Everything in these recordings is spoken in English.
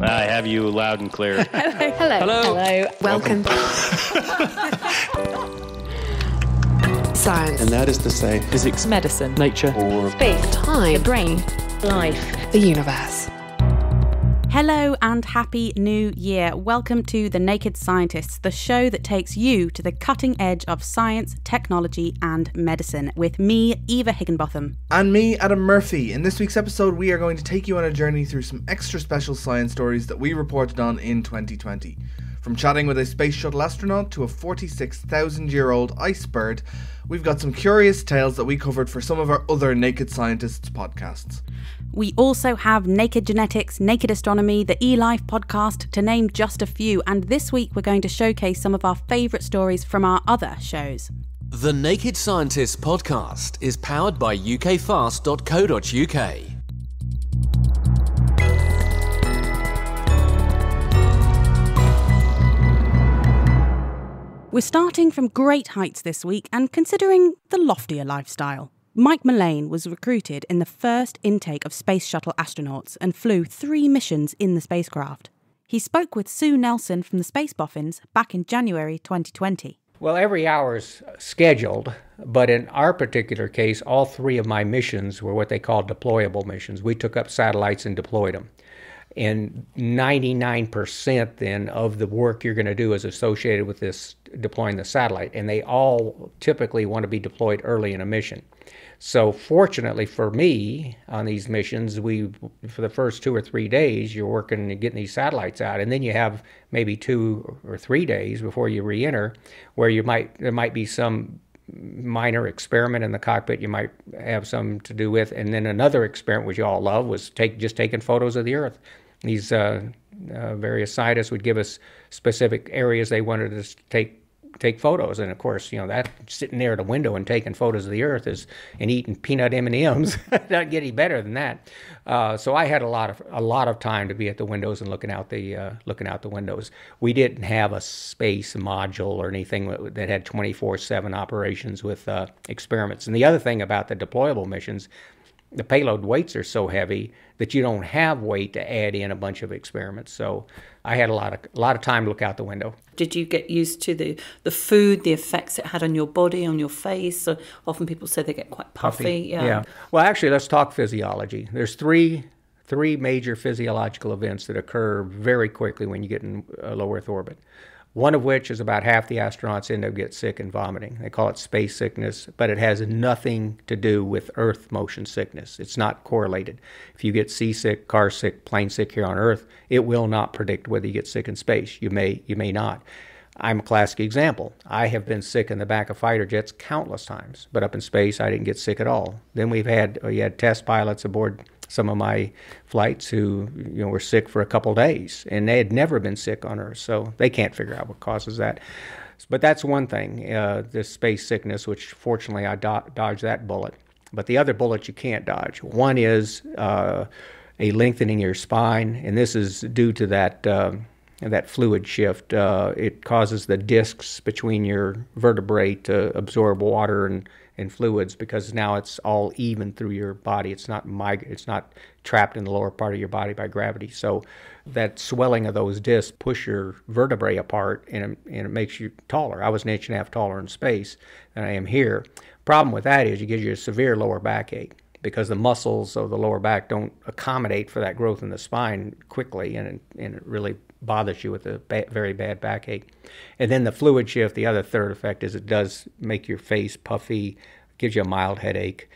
I have you loud and clear. Hello. Welcome. Science. And that is to say, physics, medicine, nature, or space, time, the brain, life, the universe. Hello and happy new year. Welcome to The Naked Scientists, the show that takes you to the cutting edge of science, technology and medicine with me, Eva Higginbotham. And me, Adam Murphy. In this week's episode, we are going to take you on a journey through some extra special science stories that we reported on in 2020. From chatting with a space shuttle astronaut to a 46,000-year-old ice bird, we've got some curious tales that we covered for some of our other Naked Scientists podcasts. We also have Naked Genetics, Naked Astronomy, the eLife podcast, to name just a few. And this week we're going to showcase some of our favourite stories from our other shows. The Naked Scientists podcast is powered by ukfast.co.uk. We're starting from great heights this week and considering the loftier lifestyle. Mike Mullane was recruited in the first intake of Space Shuttle astronauts and flew 3 missions in the spacecraft. He spoke with Sue Nelson from the Space Boffins back in January 2020. Well, every hour is scheduled, but in our particular case, all 3 of my missions were what they call deployable missions. We took up satellites and deployed them. And 99% then of the work you're going to do is associated with this deploying the satellite, and they all typically want to be deployed early in a mission. So fortunately for me, on these missions, for the first 2 or 3 days, you're working and getting these satellites out, and then you have maybe 2 or 3 days before you re-enter, where there might be some minor experiment in the cockpit you might have some to do with, and then another experiment, which you all love, was just taking photos of the Earth. These various scientists would give us specific areas they wanted us to take photos, and of course, that sitting there at a window and taking photos of the Earth and eating peanut M&Ms doesn't get any better than that. So I had a lot of time to be at the windows and looking out the windows. We didn't have a space module or anything that had 24/7 operations with experiments. And the other thing about the deployable missions, the payload weights are so heavy that you don't have weight to add in a bunch of experiments. So I had a lot of time to look out the window. Did you get used to the food, the effects it had on your body, on your face? So often people say they get quite puffy. Yeah. Well, actually, let's talk physiology. There's three major physiological events that occur very quickly when you get in low Earth orbit. One of which is about half the astronauts end up getting sick and vomiting. They call it space sickness, but it has nothing to do with Earth motion sickness. It's not correlated. If you get seasick, car sick, plane sick here on Earth, it will not predict whether you get sick in space. You may not. I'm a classic example. I have been sick in the back of fighter jets countless times, but up in space I didn't get sick at all. Then we had test pilots aboard some of my flights who were sick for a couple days, and they had never been sick on Earth, so they can't figure out what causes that. But that's one thing, this space sickness, which fortunately I dodged that bullet. But the other bullet you can't dodge. One is a lengthening of your spine, and this is due to that fluid shift. It causes the discs between your vertebrae to absorb water and fluids, because now it's all even through your body. It's not trapped in the lower part of your body by gravity. So that swelling of those discs push your vertebrae apart, and it makes you taller. I was 1.5 inches taller in space than I am here. Problem with that is it gives you a severe lower backache, because the muscles of the lower back don't accommodate for that growth in the spine quickly, and it really bothers you with a very bad backache. And then the fluid shift, the other third effect is it does make your face puffy, gives you a mild headache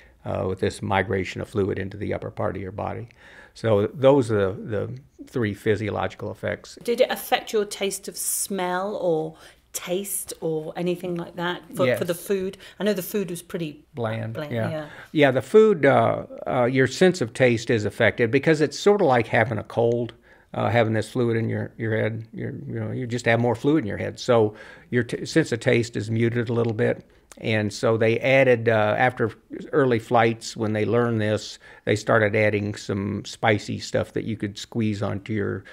with this migration of fluid into the upper part of your body. So those are the 3 physiological effects. Did it affect your taste of smell or taste or anything like that for the food? I know the food was pretty bland. Yeah, the food, your sense of taste is affected because it's sort of like having a cold. Having this fluid in your head, you just have more fluid in your head. So your sense of taste is muted a little bit. And so they added, after early flights, when they learned this, they started adding some spicy stuff that you could squeeze onto your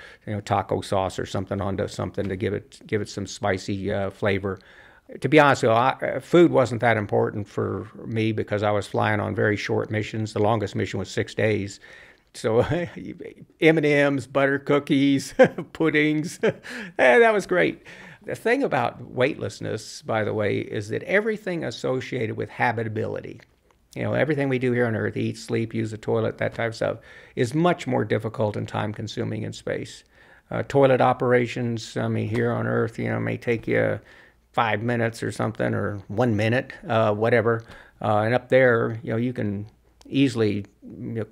taco sauce or something onto something to give it some spicy flavor. To be honest with you, food wasn't that important for me because I was flying on very short missions. The longest mission was 6 days. So M&Ms, butter cookies, puddings, that was great. The thing about weightlessness, by the way, is that everything associated with habitability, everything we do here on Earth, eat, sleep, use the toilet, that type of stuff, is much more difficult and time-consuming in space. Toilet operations, here on Earth, may take you 5 minutes or something, or 1 minute, whatever. And up there, you can easily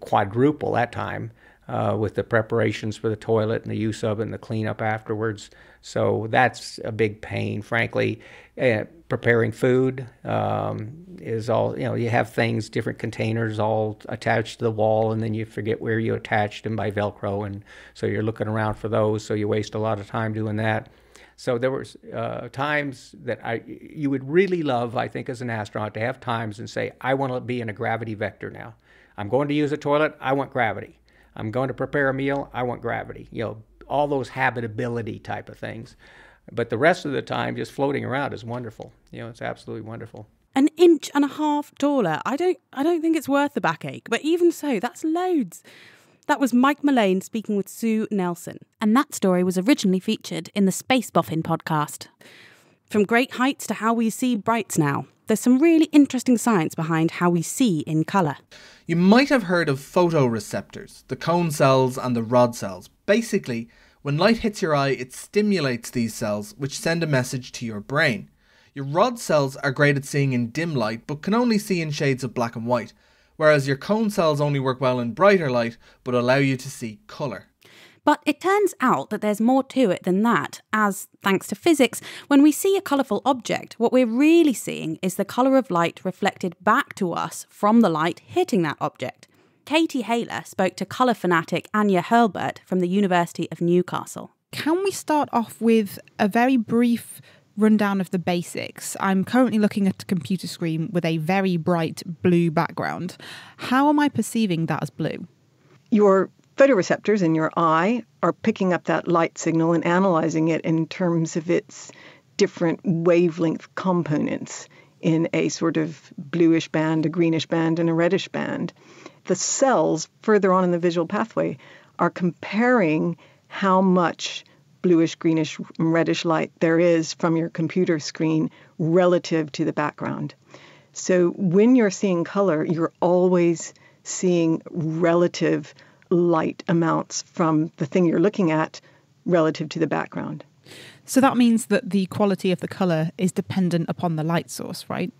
quadruple that time with the preparations for the toilet and the use of it and the cleanup afterwards. So that's a big pain, frankly. Preparing food is all, you have things, different containers all attached to the wall, and then you forget where you attached them by Velcro, and so you're looking around for those, so you waste a lot of time doing that. So there was times that you would really love, I think, as an astronaut, to have times and say, I want to be in a gravity vector now. I'm going to use a toilet, I want gravity. I'm going to prepare a meal, I want gravity. All those habitability type of things. But the rest of the time, just floating around is wonderful. It's absolutely wonderful. 1.5 inches taller. I don't think it's worth the backache, but even so, that's loads. That was Mike Mullane speaking with Sue Nelson. And that story was originally featured in the Space Boffin podcast. From great heights to how we see brights now, there's some really interesting science behind how we see in colour. You might have heard of photoreceptors, the cone cells and the rod cells. Basically, when light hits your eye, it stimulates these cells, which send a message to your brain. Your rod cells are great at seeing in dim light, but can only see in shades of black and white, whereas your cone cells only work well in brighter light, but allow you to see colour. But it turns out that there's more to it than that, as, thanks to physics, when we see a colourful object, what we're really seeing is the colour of light reflected back to us from the light hitting that object. Katie Haler spoke to colour fanatic Anya Hurlbert from the University of Newcastle. Can we start off with a very brief rundown of the basics? I'm currently looking at a computer screen with a very bright blue background. How am I perceiving that as blue? Your photoreceptors in your eye are picking up that light signal and analyzing it in terms of its different wavelength components in a sort of bluish band, a greenish band, and a reddish band. The cells further on in the visual pathway are comparing how much bluish, greenish, and reddish light there is from your computer screen relative to the background. So when you're seeing color, you're always seeing relative light amounts from the thing you're looking at relative to the background. So that means that the quality of the colour is dependent upon the light source, right?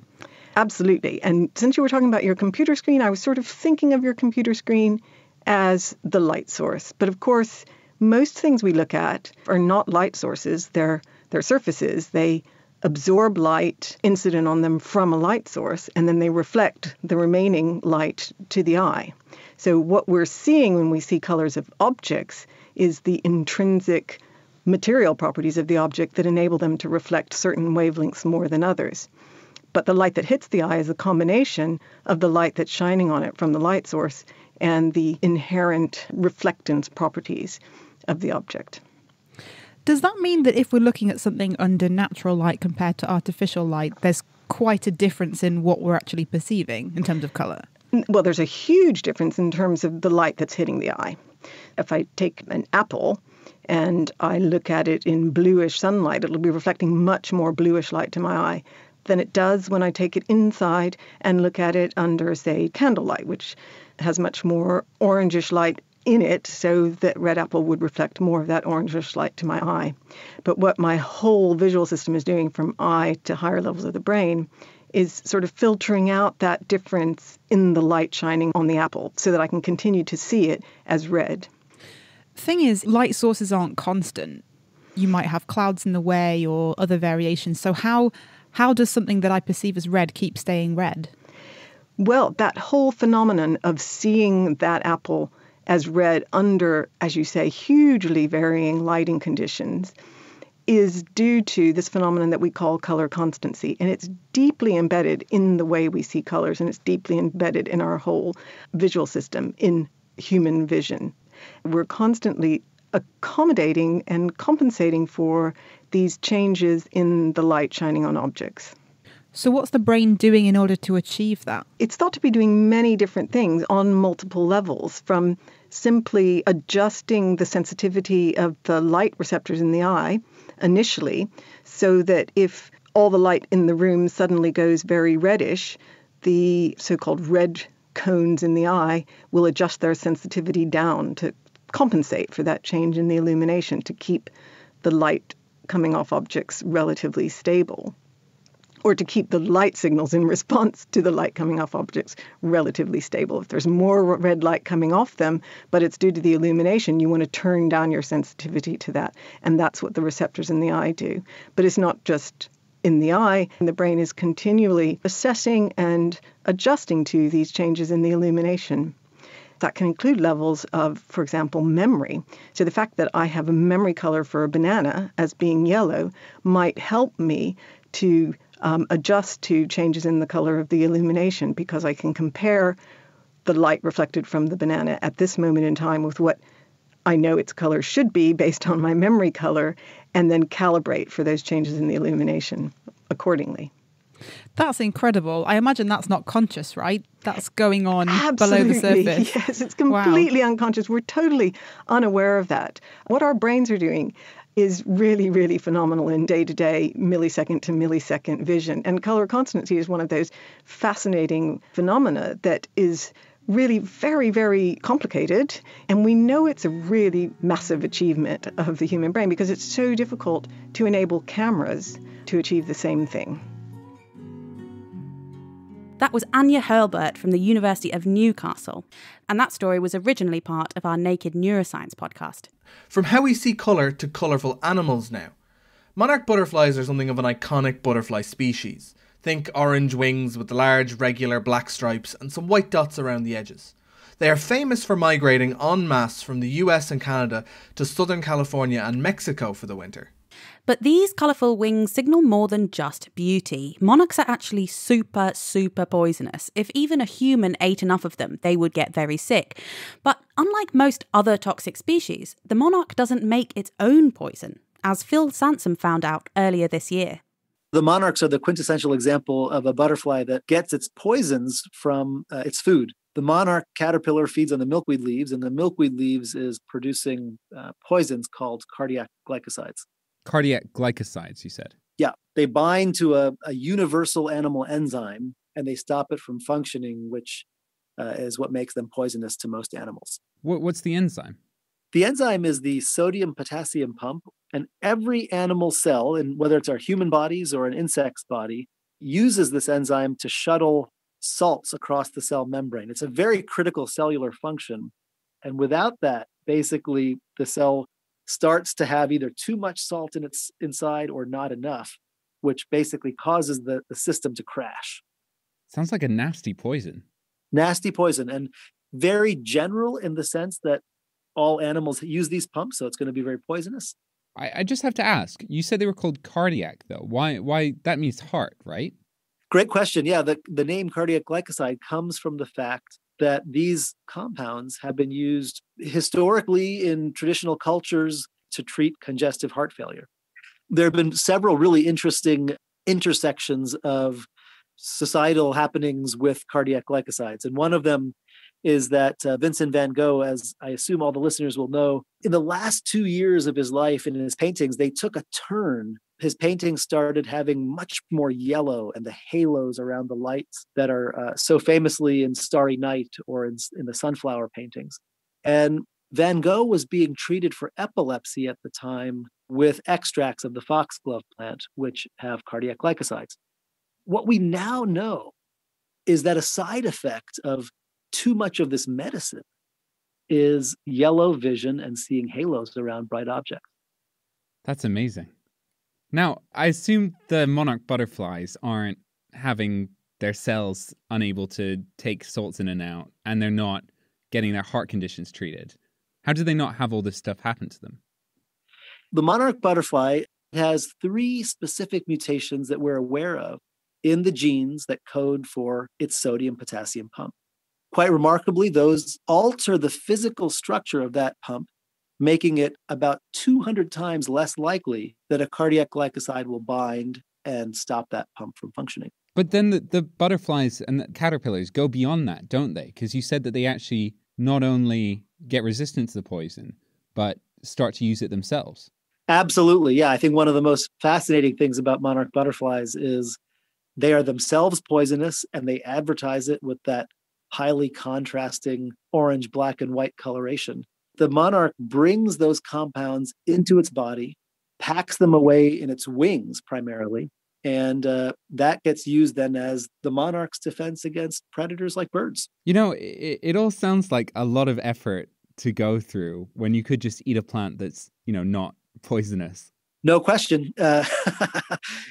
Absolutely. And since you were talking about your computer screen, I was sort of thinking of your computer screen as the light source. But of course, most things we look at are not light sources. They're surfaces. They absorb light incident on them from a light source, and then they reflect the remaining light to the eye. So what we're seeing when we see colors of objects is the intrinsic material properties of the object that enable them to reflect certain wavelengths more than others. But the light that hits the eye is a combination of the light that's shining on it from the light source and the inherent reflectance properties of the object. Does that mean that if we're looking at something under natural light compared to artificial light, there's quite a difference in what we're actually perceiving in terms of colour? Well, there's a huge difference in terms of the light that's hitting the eye. If I take an apple and I look at it in bluish sunlight, it'll be reflecting much more bluish light to my eye than it does when I take it inside and look at it under, say, candlelight, which has much more orangish light in it, so that red apple would reflect more of that orangish light to my eye. But what my whole visual system is doing from eye to higher levels of the brain is sort of filtering out that difference in the light shining on the apple so that I can continue to see it as red. Thing is, light sources aren't constant. You might have clouds in the way or other variations. So how does something that I perceive as red keep staying red? Well, that whole phenomenon of seeing that apple as red under, as you say, hugely varying lighting conditions is due to this phenomenon that we call color constancy. And it's deeply embedded in the way we see colors, and it's deeply embedded in our whole visual system, in human vision. We're constantly accommodating and compensating for these changes in the light shining on objects. So what's the brain doing in order to achieve that? It's thought to be doing many different things on multiple levels, from simply adjusting the sensitivity of the light receptors in the eye initially, so that if all the light in the room suddenly goes very reddish, the so-called red cones in the eye will adjust their sensitivity down to compensate for that change in the illumination, to keep the light coming off objects relatively stable, or to keep the light signals in response to the light coming off objects relatively stable. If there's more red light coming off them, but it's due to the illumination, you want to turn down your sensitivity to that. And that's what the receptors in the eye do. But it's not just in the eye. The brain is continually assessing and adjusting to these changes in the illumination. That can include levels of, for example, memory. So the fact that I have a memory color for a banana as being yellow might help me to adjust to changes in the color of the illumination, because I can compare the light reflected from the banana at this moment in time with what I know its color should be based on my memory color, and then calibrate for those changes in the illumination accordingly. That's incredible. I imagine that's not conscious, right? That's going on Absolutely. Below the surface. Yes, it's completely unconscious. We're totally unaware of that. What our brains are doing is really, really phenomenal in day-to-day, millisecond to millisecond vision. And color constancy is one of those fascinating phenomena that is really very, very complicated. And we know it's a really massive achievement of the human brain because it's so difficult to enable cameras to achieve the same thing. That was Anya Hurlbert from the University of Newcastle, and that story was originally part of our Naked Neuroscience podcast. From how we see colour to colourful animals now. Monarch butterflies are something of an iconic butterfly species. Think orange wings with large regular black stripes and some white dots around the edges. They are famous for migrating en masse from the US and Canada to Southern California and Mexico for the winter. But these colourful wings signal more than just beauty. Monarchs are actually super, super poisonous. If even a human ate enough of them, they would get very sick. But unlike most other toxic species, the monarch doesn't make its own poison, as Phil Sansom found out earlier this year. The monarchs are the quintessential example of a butterfly that gets its poisons from its food. The monarch caterpillar feeds on the milkweed leaves, and the milkweed leaves is producing poisons called cardiac glycosides. Cardiac glycosides, you said? Yeah, they bind to a universal animal enzyme, and they stop it from functioning, which is what makes them poisonous to most animals. What's the enzyme? The enzyme is the sodium-potassium pump, and every animal cell, and whether it's our human bodies or an insect's body, uses this enzyme to shuttle salts across the cell membrane. It's a very critical cellular function, and without that, basically the cell starts to have either too much salt in its inside or not enough, which basically causes the system to crash. Sounds like a nasty poison. Nasty poison, and very general in the sense that all animals use these pumps, so it's going to be very poisonous. I just have to ask, you said they were called cardiac, though. Why? That means heart, right? Great question. Yeah, the name cardiac glycoside comes from the fact that these compounds have been used historically in traditional cultures to treat congestive heart failure. There have been several really interesting intersections of societal happenings with cardiac glycosides. And one of them is that Vincent van Gogh, as I assume all the listeners will know, in the last 2 years of his life and in his paintings, they took a turn. His paintings started having much more yellow and the halos around the lights that are so famously in Starry Night or in the sunflower paintings. And Van Gogh was being treated for epilepsy at the time with extracts of the foxglove plant, which have cardiac glycosides. What we now know is that a side effect of too much of this medicine is yellow vision and seeing halos around bright objects. That's amazing. Now, I assume the monarch butterflies aren't having their cells unable to take salts in and out, and they're not getting their heart conditions treated. How do they not have all this stuff happen to them? The monarch butterfly has 3 specific mutations that we're aware of in the genes that code for its sodium-potassium pump. Quite remarkably, those alter the physical structure of that pump, making it about 200 times less likely that a cardiac glycoside will bind and stop that pump from functioning. But then the butterflies and the caterpillars go beyond that, don't they? Because you said that they actually not only get resistant to the poison, but start to use it themselves. Absolutely. Yeah. I think one of the most fascinating things about monarch butterflies is they are themselves poisonous, and they advertise it with that highly contrasting orange, black, and white coloration. The monarch brings those compounds into its body, packs them away in its wings primarily, and that gets used then as the monarch's defense against predators like birds. You know, it all sounds like a lot of effort to go through when you could just eat a plant that's, not poisonous. No question.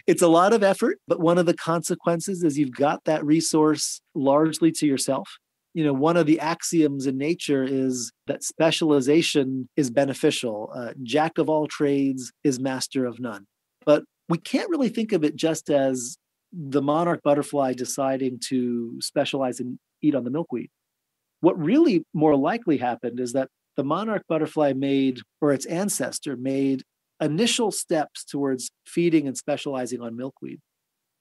It's a lot of effort, but one of the consequences is you've got that resource largely to yourself. One of the axioms in nature is that specialization is beneficial. Jack of all trades is master of none. But we can't really think of it just as the monarch butterfly deciding to specialize and eat on the milkweed. What really more likely happened is that the monarch butterfly or its ancestor made initial steps towards feeding and specializing on milkweed.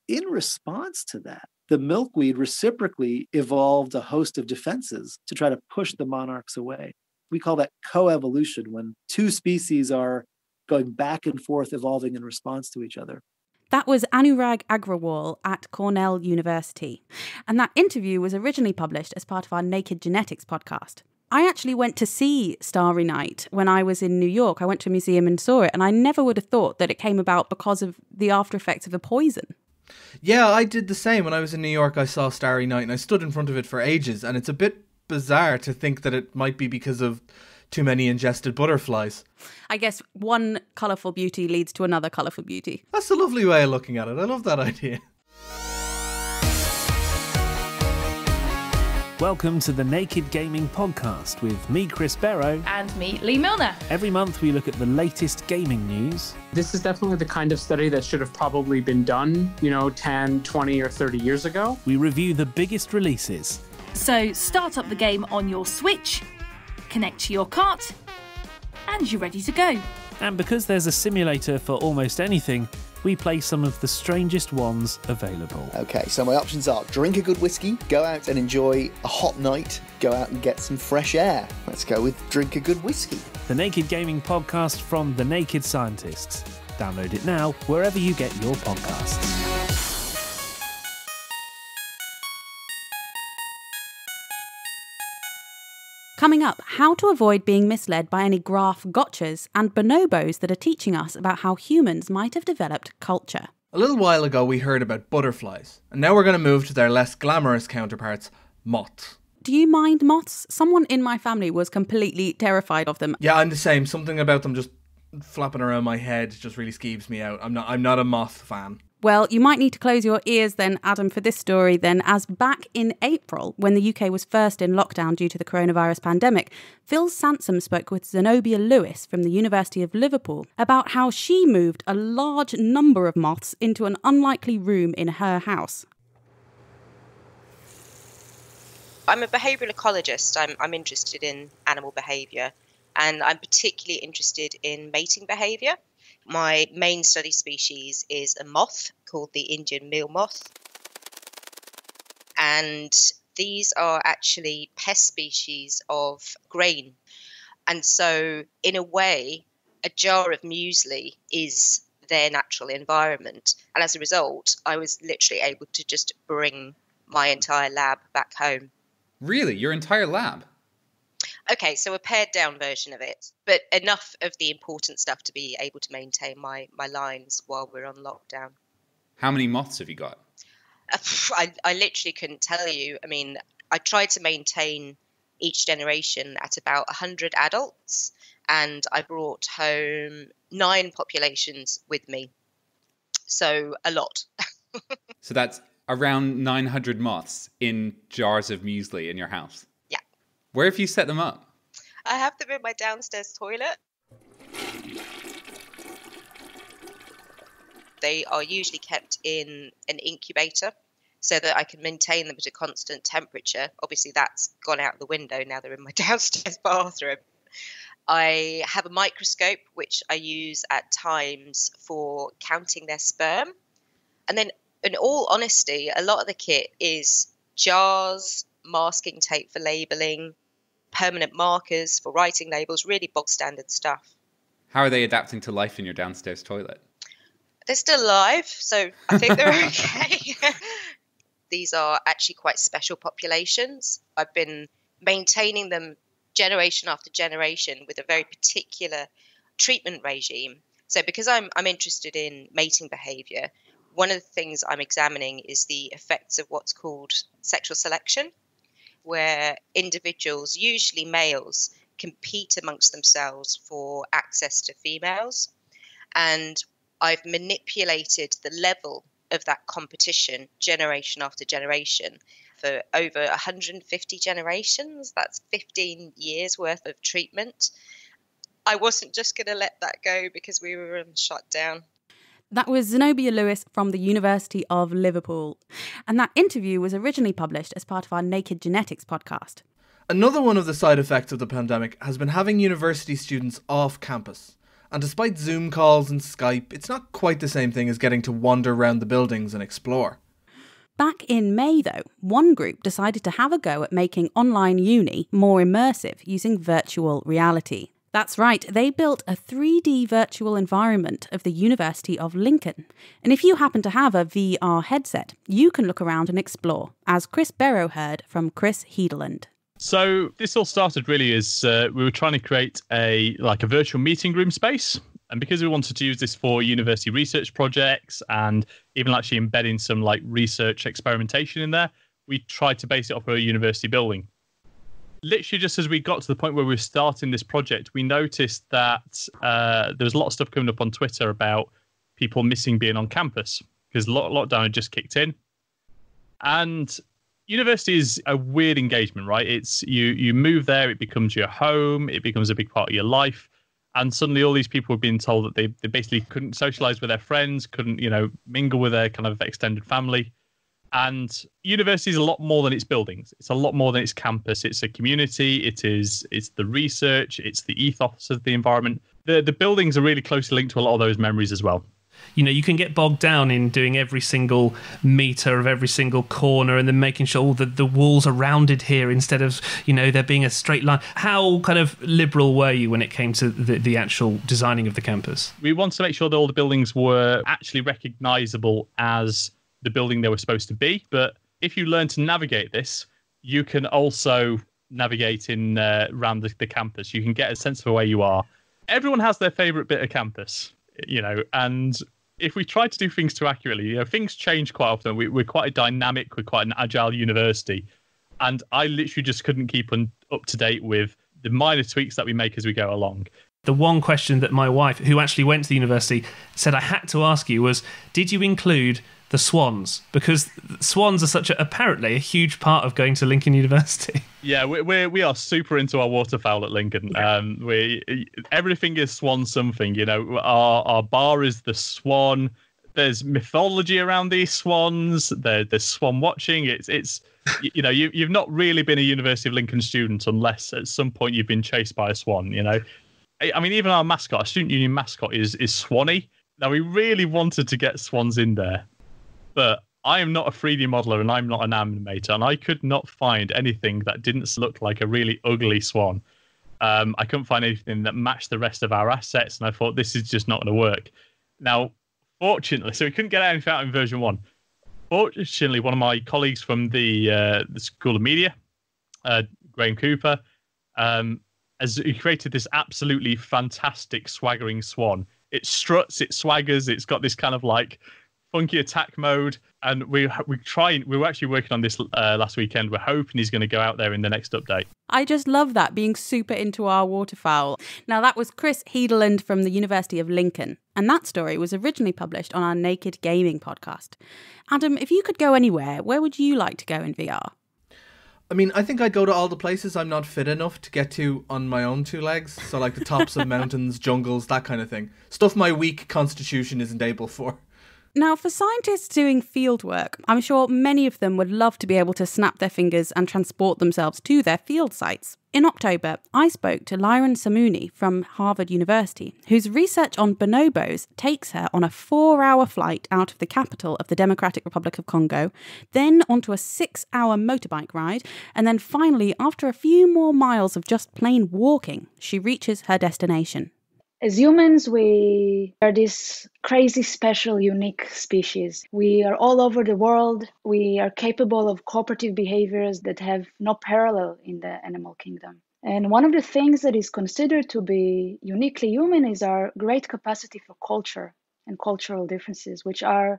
In response to that, the milkweed reciprocally evolved a host of defenses to try to push the monarchs away. We call that coevolution, when two species are going back and forth, evolving in response to each other. That was Anurag Agrawal at Cornell University. And that interview was originally published as part of our Naked Genetics podcast. I actually went to see Starry Night when I was in New York. I went to a museum and saw it, and I never would have thought that it came about because of the after effects of the poison. Yeah, I did the same. When I was in New York, I saw Starry Night, and I stood in front of it for ages, and it's a bit bizarre to think that it might be because of too many ingested butterflies. I guess one colourful beauty leads to another colourful beauty. That's a lovely way of looking at it. I love that idea. Welcome to the Naked Gaming Podcast with me, Chris Barrow. And me, Lee Milner. Every month we look at the latest gaming news. This is definitely the kind of study that should have probably been done, 10, 20 or 30 years ago. We review the biggest releases. So start up the game on your Switch, connect to your cart, and you're ready to go. And because there's a simulator for almost anything, we play some of the strangest ones available. Okay, so my options are drink a good whiskey, go out and enjoy a hot night, go out and get some fresh air. Let's go with drink a good whiskey. The Naked Gaming Podcast from The Naked Scientists. Download it now wherever you get your podcasts. Coming up, how to avoid being misled by any graph gotchas and bonobos that are teaching us about how humans might have developed culture. A little while ago we heard about butterflies, and now we're going to move to their less glamorous counterparts, moths. Do you mind moths? Someone in my family was completely terrified of them. Yeah, I'm the same. Something about them just flapping around my head just really skeeves me out. I'm not a moth fan. Well, you might need to close your ears then, Adam, for this story then, as back in April, when the UK was first in lockdown due to the coronavirus pandemic, Phil Sansom spoke with Zenobia Lewis from the University of Liverpool about how she moved a large number of moths into an unlikely room in her house. I'm a behavioural ecologist. I'm interested in animal behaviour, and I'm particularly interested in mating behaviour. My main study species is a moth called the Indian meal moth. And these are actually pest species of grain. And so, in a way, a jar of muesli is their natural environment. And as a result, I was literally able to just bring my entire lab back home. Really? Your entire lab? Okay, so a pared down version of it, but enough of the important stuff to be able to maintain my lines while we're on lockdown. How many moths have you got? I literally couldn't tell you. I mean, I tried to maintain each generation at about 100 adults, and I brought home 9 populations with me. So a lot. So that's around 900 moths in jars of muesli in your house? Yeah. Where have you set them up? I have them in my downstairs toilet. They are usually kept in an incubator so that I can maintain them at a constant temperature. Obviously, that's gone out the window now they're in my downstairs bathroom. I have a microscope, which I use at times for counting their sperm. And then, in all honesty, a lot of the kit is jars, masking tape for labelling, permanent markers for writing labels, really bog standard stuff. How are they adapting to life in your downstairs toilet? They're still alive, so I think they're okay. These are actually quite special populations. I've been maintaining them generation after generation with a very particular treatment regime. So because I'm interested in mating behavior, one of the things I'm examining is the effects of what's called sexual selection, where individuals, usually males, compete amongst themselves for access to females. And I've manipulated the level of that competition generation after generation for over 150 generations. That's 15 years worth of treatment. I wasn't just going to let that go because we were shut down. That was Zenobia Lewis from the University of Liverpool. And that interview was originally published as part of our Naked Genetics podcast. Another one of the side effects of the pandemic has been having university students off campus. And despite Zoom calls and Skype, it's not quite the same thing as getting to wander around the buildings and explore. Back in May, though, one group decided to have a go at making online uni more immersive using virtual reality. That's right, they built a 3D virtual environment of the University of Lincoln. And if you happen to have a VR headset, you can look around and explore, as Chris Barrow heard from Chris Hedeland. So this all started really as we were trying to create a virtual meeting room space. And because we wanted to use this for university research projects and even actually embedding some research experimentation in there, we tried to base it off a university building. Literally just as we got to the point where we were starting this project, we noticed that there was a lot of stuff coming up on Twitter about people missing being on campus because lockdown had just kicked in. And university is a weird engagement, right? It's you move there, it becomes your home, it becomes a big part of your life. And suddenly all these people were being told that they basically couldn't socialize with their friends, couldn't, mingle with their kind of extended family. And university is a lot more than its buildings. It's a lot more than its campus. It's a community. It's the research. It's the ethos of the environment. The buildings are really closely linked to a lot of those memories as well. You can get bogged down in doing every single meter of every single corner and then making sure all the walls are rounded here instead of, there being a straight line. How kind of liberal were you when it came to the actual designing of the campus? We wanted to make sure that all the buildings were actually recognisable as the building they were supposed to be. But if you learn to navigate this, you can also navigate in around the campus. You can get a sense of where you are. Everyone has their favourite bit of campus. And if we try to do things too accurately, things change quite often. We're quite a dynamic, we're quite an agile university. And I literally just couldn't keep up to date with the minor tweaks that we make as we go along. The one question that my wife, who actually went to the university, said I had to ask you was, did you include the swans? Because swans are apparently a huge part of going to Lincoln University. Yeah, we are super into our waterfowl at Lincoln. Everything is swan something. Our bar is the swan. There's mythology around these swans. There's swan watching. It's you've not really been a University of Lincoln student unless at some point you've been chased by a swan. I mean, even our mascot, our student union mascot, is Swanee. Now, we really wanted to get swans in there, but I am not a 3D modeler and I'm not an animator, and I could not find anything that didn't look like a really ugly swan. I couldn't find anything that matched the rest of our assets, and I thought this is just not going to work. Now, fortunately, so we couldn't get anything out in version 1. Fortunately, one of my colleagues from the School of Media, Graham Cooper, has created this absolutely fantastic swaggering swan. It struts, it swaggers, it's got this kind of funky attack mode, and we were actually working on this last weekend. We're hoping he's going to go out there in the next update. I just love that, being super into our waterfowl. Now, that was Chris Hedeland from the University of Lincoln, and that story was originally published on our Naked Gaming podcast. Adam, if you could go anywhere, where would you like to go in VR? I mean, I think I'd go to all the places I'm not fit enough to get to on my own two legs. So the tops of mountains, jungles, that kind of thing. Stuff my weak constitution isn't able for. Now, for scientists doing field work, I'm sure many of them would love to be able to snap their fingers and transport themselves to their field sites. In October, I spoke to Lyron Samuni from Harvard University, whose research on bonobos takes her on a 4-hour flight out of the capital of the Democratic Republic of Congo, then onto a 6-hour motorbike ride, and then finally, after a few more miles of just plain walking, she reaches her destination. As humans, we are this crazy, special, unique species. We are all over the world. We are capable of cooperative behaviors that have no parallel in the animal kingdom. And one of the things that is considered to be uniquely human is our great capacity for culture and cultural differences, which are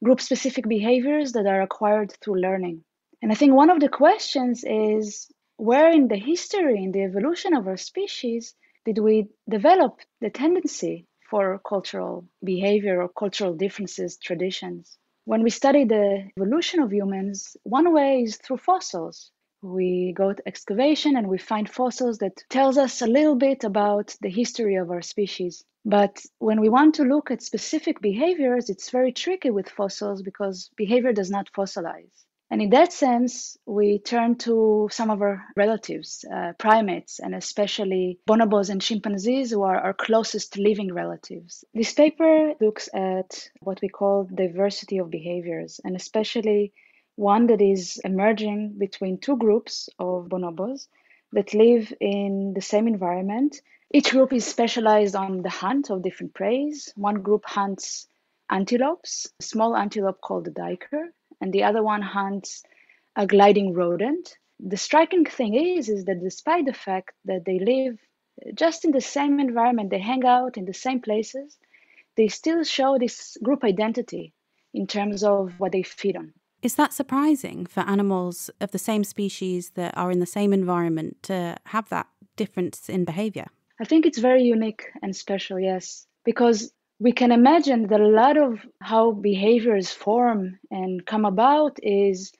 group-specific behaviors that are acquired through learning. And I think one of the questions is, where in the history, in the evolution of our species, did we develop the tendency for cultural behavior or cultural differences, traditions? When we study the evolution of humans, one way is through fossils. We go to excavation and we find fossils that tells us a little bit about the history of our species. But when we want to look at specific behaviors, it's very tricky with fossils because behavior does not fossilize. And in that sense, we turn to some of our relatives, primates, and especially bonobos and chimpanzees, who are our closest living relatives. This paper looks at what we call diversity of behaviors, and especially one that is emerging between two groups of bonobos that live in the same environment. Each group is specialized on the hunt of different prey. One group hunts antelopes, a small antelope called the duiker, and the other one hunts a gliding rodent. The striking thing is that despite the fact that they live just in the same environment, they hang out in the same places, they still show this group identity in terms of what they feed on. Is that surprising for animals of the same species that are in the same environment to have that difference in behavior? I think it's very unique and special, yes, because we can imagine that a lot of how behaviors form and come about is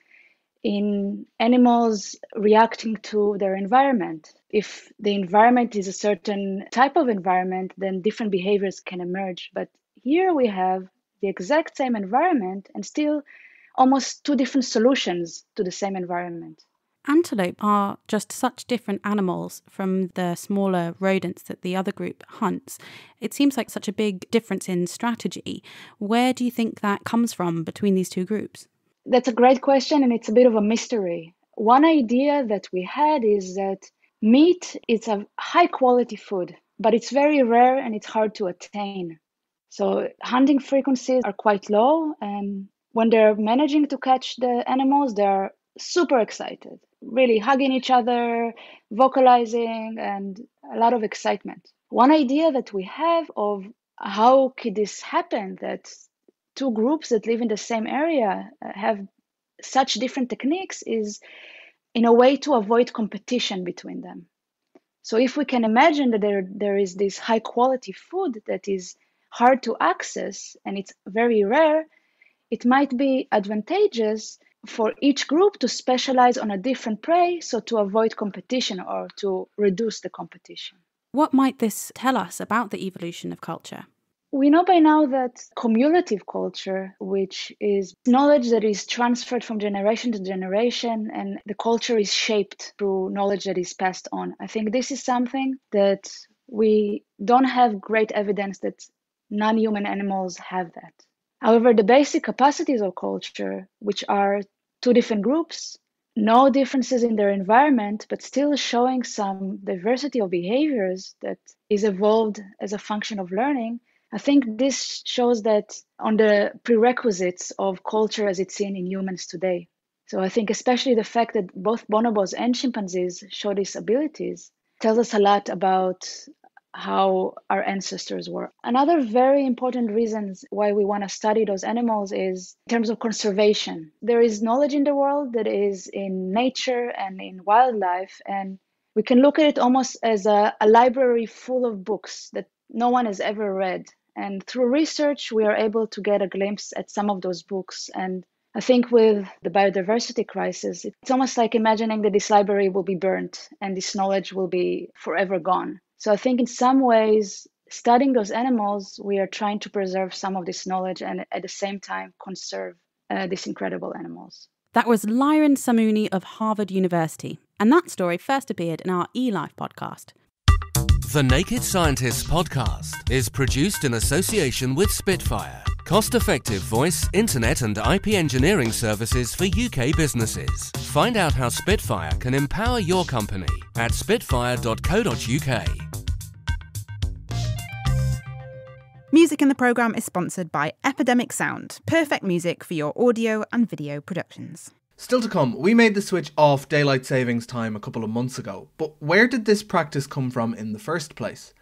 in animals reacting to their environment. If the environment is a certain type of environment, then different behaviors can emerge. But here we have the exact same environment and still almost two different solutions to the same environment. Antelope are just such different animals from the smaller rodents that the other group hunts. It seems like such a big difference in strategy. Where do you think that comes from between these two groups? That's a great question, and it's a bit of a mystery. One idea that we had is that meat is a high quality food, but it's very rare and it's hard to attain. So hunting frequencies are quite low, and when they're managing to catch the animals, they're super excited, really hugging each other, vocalizing, and a lot of excitement. One idea that we have of how could this happen, that two groups that live in the same area have such different techniques, is in a way to avoid competition between them. So if we can imagine that there is this high quality food that is hard to access and it's very rare, it might be advantageous for each group to specialize on a different prey, so to avoid competition or to reduce the competition. What might this tell us about the evolution of culture? We know by now that cumulative culture, which is knowledge that is transferred from generation to generation, and the culture is shaped through knowledge that is passed on. I think this is something that we don't have great evidence that non-human animals have that. However, the basic capacities of culture, which are two different groups, no differences in their environment, but still showing some diversity of behaviors that is evolved as a function of learning, I think this shows that on the prerequisites of culture as it's seen in humans today. So I think especially the fact that both bonobos and chimpanzees show these abilities tells us a lot about how our ancestors were. Another very important reason why we want to study those animals is in terms of conservation. There is knowledge in the world that is in nature and in wildlife, and we can look at it almost as a library full of books that no one has ever read. And through research, we are able to get a glimpse at some of those books. And I think with the biodiversity crisis, it's almost like imagining that this library will be burnt and this knowledge will be forever gone. So I think in some ways, studying those animals, we are trying to preserve some of this knowledge and at the same time conserve these incredible animals. That was Lyron Samuni of Harvard University, and that story first appeared in our eLife podcast. The Naked Scientists podcast is produced in association with Spitfire, cost-effective voice, internet and IP engineering services for UK businesses. Find out how Spitfire can empower your company at spitfire.co.uk. Music in the programme is sponsored by Epidemic Sound, perfect music for your audio and video productions. Still to come, we made the switch off daylight savings time a couple of months ago, but where did this practice come from in the first place?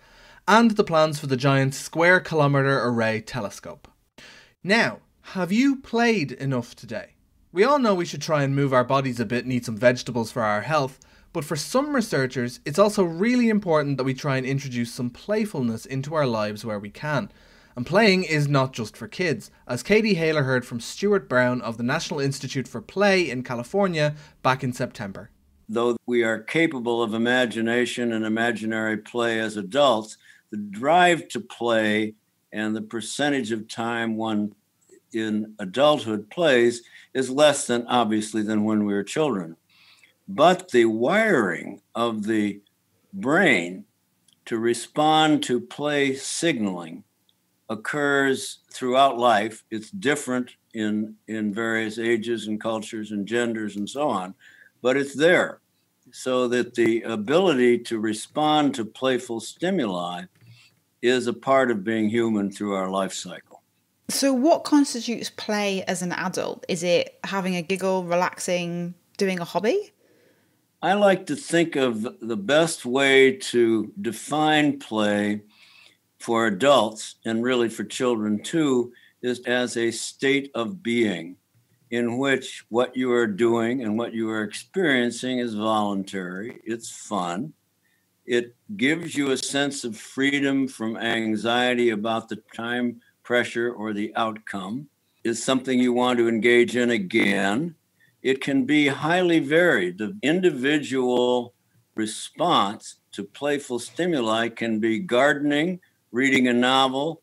And the plans for the giant Square Kilometre Array telescope. Now, have you played enough today? We all know we should try and move our bodies a bit and eat some vegetables for our health, but for some researchers, it's also really important that we try and introduce some playfulness into our lives where we can. And playing is not just for kids, as Katie Haler heard from Stuart Brown of the National Institute for Play in California back in September. Though we are capable of imagination and imaginary play as adults, the drive to play and the percentage of time one in adulthood plays is less than, obviously, than when we were children. But the wiring of the brain to respond to play signaling occurs throughout life. It's different in various ages and cultures and genders and so on, but it's there. So that the ability to respond to playful stimuli is a part of being human through our life cycle. So what constitutes play as an adult? Is it having a giggle, relaxing, doing a hobby? I like to think of the best way to define play for adults, and really for children too, is as a state of being in which what you are doing and what you are experiencing is voluntary, it's fun, it gives you a sense of freedom from anxiety about the time pressure or the outcome, is something you want to engage in again. It can be highly varied. The individual response to playful stimuli can be gardening, reading a novel,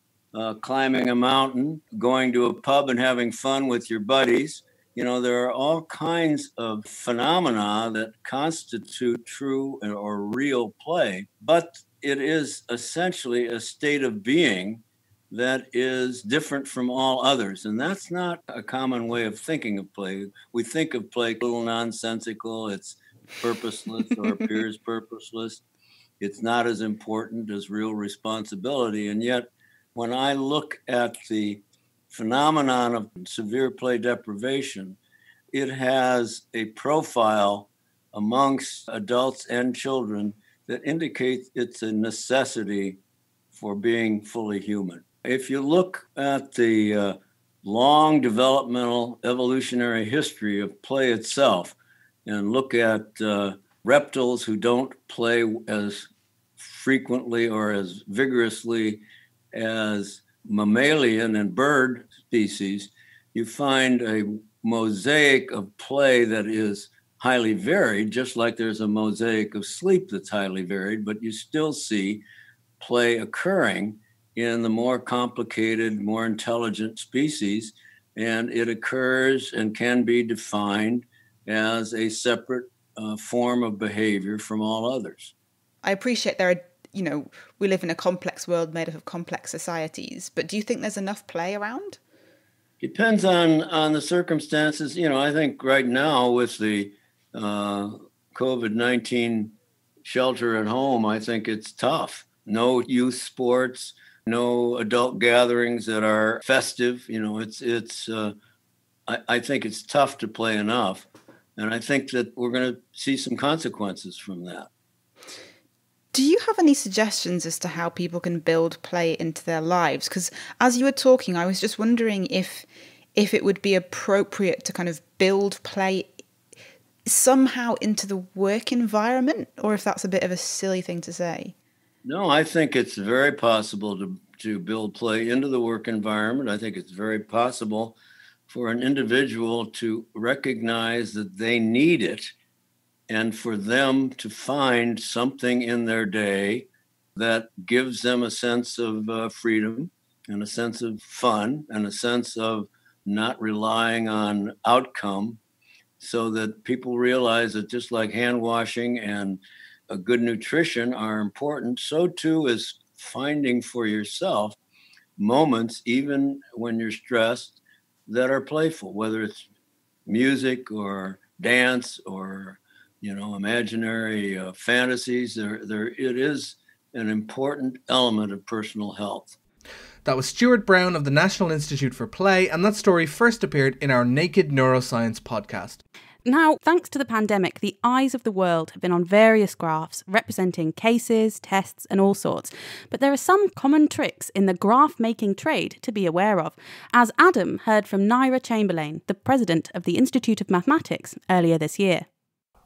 climbing a mountain, going to a pub and having fun with your buddies. You know, there are all kinds of phenomena that constitute true or real play, but it is essentially a state of being that is different from all others. And that's not a common way of thinking of play. We think of play a little nonsensical, it's purposeless or appears purposeless. It's not as important as real responsibility. And yet, when I look at the phenomenon of severe play deprivation, it has a profile amongst adults and children that indicates it's a necessity for being fully human. If you look at the long developmental evolutionary history of play itself and look at reptiles who don't play as frequently or as vigorously as mammalian and bird species, you find a mosaic of play that is highly varied, just like there's a mosaic of sleep that's highly varied, but you still see play occurring in the more complicated, more intelligent species, and it occurs and can be defined as a separate form of behavior from all others. I appreciate there are, we live in a complex world made up of complex societies, but do you think there's enough play around? Depends on the circumstances. I think right now with the COVID-19 shelter at home, I think it's tough. No youth sports, no adult gatherings that are festive. I think it's tough to play enough. And I think that we're going to see some consequences from that. Do you have any suggestions as to how people can build play into their lives? Because as you were talking, I was just wondering if it would be appropriate to kind of build play somehow into the work environment, or if that's a bit of a silly thing to say. No, I think it's very possible to build play into the work environment. I think it's very possible for an individual to recognize that they need it and for them to find something in their day that gives them a sense of freedom and a sense of fun and a sense of not relying on outcome, so that people realize that just like hand washing and a good nutrition are important, so too is finding for yourself moments, even when you're stressed, that are playful, whether it's music or dance or, imaginary fantasies. It is an important element of personal health. That was Stuart Brown of the National Institute for Play, and that story first appeared in our Naked Neuroscience podcast. Now, thanks to the pandemic, the eyes of the world have been on various graphs representing cases, tests and all sorts. But there are some common tricks in the graph-making trade to be aware of, as Adam heard from Naira Chamberlain, the president of the Institute of Mathematics, earlier this year.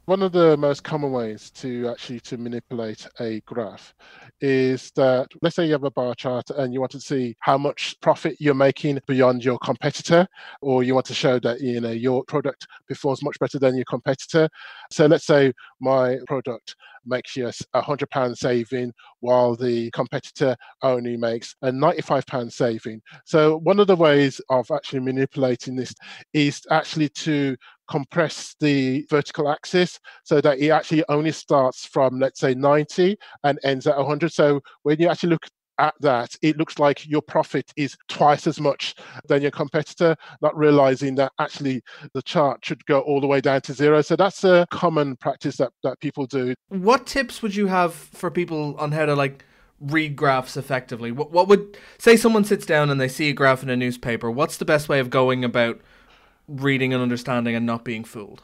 One of the most common ways to manipulate a graph is that, let's say you have a bar chart and you want to see how much profit you're making beyond your competitor, or you want to show that your product performs much better than your competitor. So let's say my product makes you a £100 saving while the competitor only makes a £95 saving. So one of the ways of actually manipulating this is actually to compress the vertical axis so that it actually only starts from, let's say, 90 and ends at 100. So when you actually look at that, it looks like your profit is twice as much than your competitor, not realizing that actually the chart should go all the way down to zero. So that's a common practice that people do. What tips would you have for people on how to read graphs effectively? What would, say someone sits down and they see a graph in a newspaper, what's the best way of going about reading and understanding and not being fooled?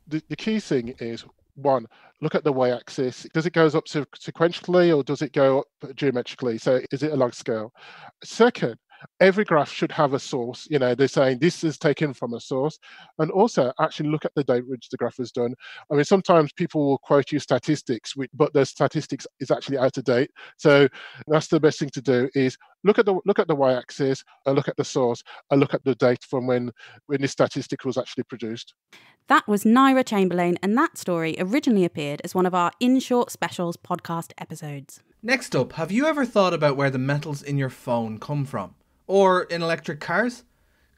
The key thing is, one, look at the y-axis. Does it go up sequentially or does it go up geometrically? So is it a log scale? Second, every graph should have a source. They're saying this is taken from a source. And also actually look at the date which the graph was done. I mean, sometimes people will quote you statistics, but the statistics is actually out of date. So that's the best thing to do, is look at the y-axis, look at the source, and look at the date from when this statistic was actually produced. That was Naira Chamberlain, and that story originally appeared as one of our In Short Specials podcast episodes. Next up, have you ever thought about where the metals in your phone come from? Or in electric cars?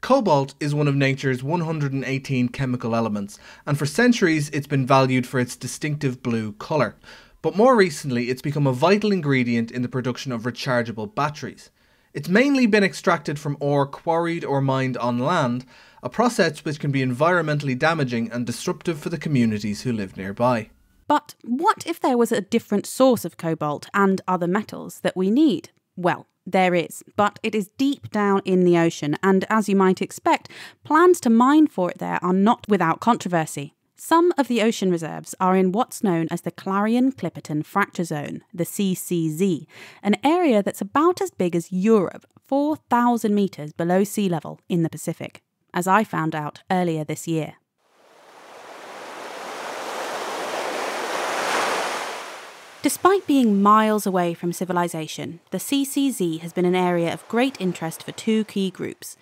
Cobalt is one of nature's 118 chemical elements, and for centuries it's been valued for its distinctive blue colour. But more recently it's become a vital ingredient in the production of rechargeable batteries. It's mainly been extracted from ore quarried or mined on land, a process which can be environmentally damaging and disruptive for the communities who live nearby. But what if there was a different source of cobalt and other metals that we need? Well, there is, but it is deep down in the ocean, and as you might expect, plans to mine for it there are not without controversy. Some of the ocean reserves are in what's known as the Clarion-Clipperton Fracture Zone, the CCZ, an area that's about as big as Europe, 4,000 metres below sea level in the Pacific, as I found out earlier this year. Despite being miles away from civilization, the CCZ has been an area of great interest for two key groups: